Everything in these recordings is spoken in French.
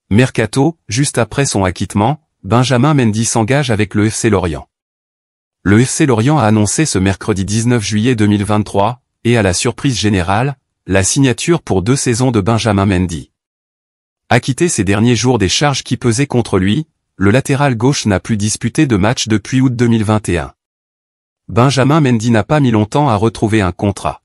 Mercato, juste après son acquittement, Benjamin Mendy s'engage avec le FC Lorient. Le FC Lorient a annoncé ce mercredi 19 juillet 2023, et à la surprise générale, la signature pour 2 saisons de Benjamin Mendy. Acquitté ces derniers jours des charges qui pesaient contre lui, le latéral gauche n'a plus disputé de match depuis août 2021. Benjamin Mendy n'a pas mis longtemps à retrouver un contrat.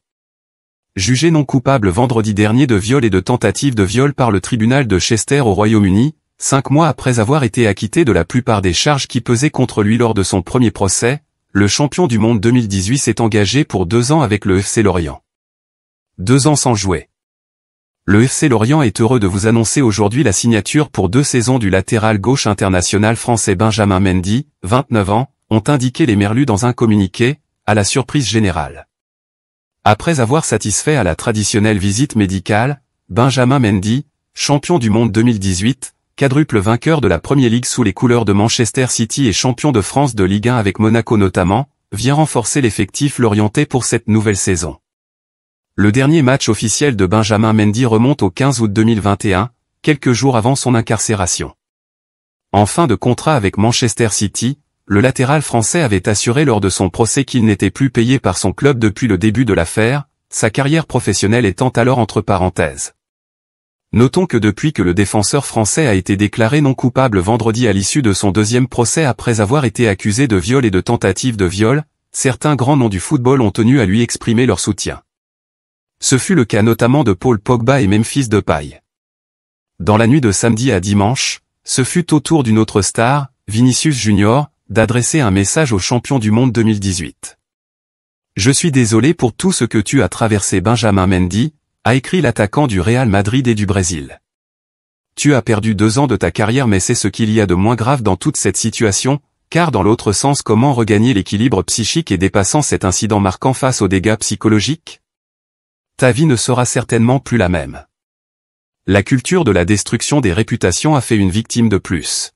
Jugé non coupable vendredi dernier de viol et de tentative de viol par le tribunal de Chester au Royaume-Uni, 5 mois après avoir été acquitté de la plupart des charges qui pesaient contre lui lors de son premier procès, le champion du monde 2018 s'est engagé pour 2 ans avec le FC Lorient. 2 ans sans jouer. Le FC Lorient est heureux de vous annoncer aujourd'hui la signature pour 2 saisons du latéral gauche international français Benjamin Mendy, 29 ans, ont indiqué les Merlus dans un communiqué, à la surprise générale. Après avoir satisfait à la traditionnelle visite médicale, Benjamin Mendy, champion du monde 2018, quadruple vainqueur de la Premier League sous les couleurs de Manchester City et champion de France de Ligue 1 avec Monaco notamment, vient renforcer l'effectif lorientais pour cette nouvelle saison. Le dernier match officiel de Benjamin Mendy remonte au 15 août 2021, quelques jours avant son incarcération. En fin de contrat avec Manchester City, le latéral français avait assuré lors de son procès qu'il n'était plus payé par son club depuis le début de l'affaire, sa carrière professionnelle étant alors entre parenthèses. Notons que depuis que le défenseur français a été déclaré non coupable vendredi à l'issue de son 2e procès après avoir été accusé de viol et de tentative de viol, certains grands noms du football ont tenu à lui exprimer leur soutien. Ce fut le cas notamment de Paul Pogba et Memphis Depay. Dans la nuit de samedi à dimanche, ce fut au tour d'une autre star, Vinicius Junior, d'adresser un message au champion du monde 2018. « Je suis désolé pour tout ce que tu as traversé Benjamin Mendy », a écrit l'attaquant du Real Madrid et du Brésil. « Tu as perdu 2 ans de ta carrière mais c'est ce qu'il y a de moins grave dans toute cette situation, car dans l'autre sens comment regagner l'équilibre psychique et dépassant cet incident marquant face aux dégâts psychologiques ? Ta vie ne sera certainement plus la même. La culture de la destruction des réputations a fait une victime de plus.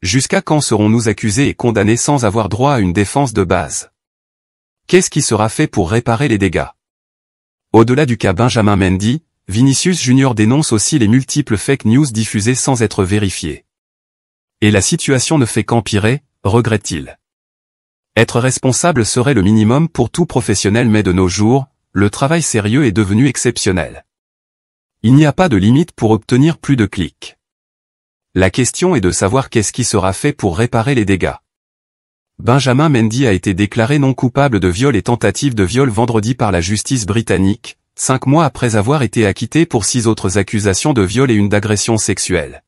Jusqu'à quand serons-nous accusés et condamnés sans avoir droit à une défense de base ? Qu'est-ce qui sera fait pour réparer les dégâts ? Au-delà du cas Benjamin Mendy, Vinicius Junior dénonce aussi les multiples fake news diffusées sans être vérifiées. Et la situation ne fait qu'empirer, regrette-t-il. Être responsable serait le minimum pour tout professionnel mais de nos jours, le travail sérieux est devenu exceptionnel. Il n'y a pas de limite pour obtenir plus de clics. La question est de savoir qu'est-ce qui sera fait pour réparer les dégâts. Benjamin Mendy a été déclaré non coupable de viol et tentative de viol vendredi par la justice britannique, 5 mois après avoir été acquitté pour 6 autres accusations de viol et une d'agression sexuelle.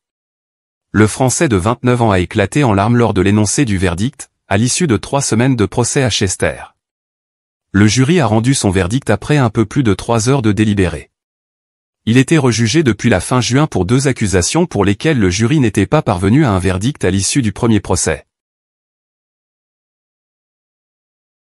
Le Français de 29 ans a éclaté en larmes lors de l'énoncé du verdict, à l'issue de 3 semaines de procès à Chester. Le jury a rendu son verdict après un peu plus de 3 heures de délibéré. Il était rejugé depuis la fin juin pour 2 accusations pour lesquelles le jury n'était pas parvenu à un verdict à l'issue du premier procès.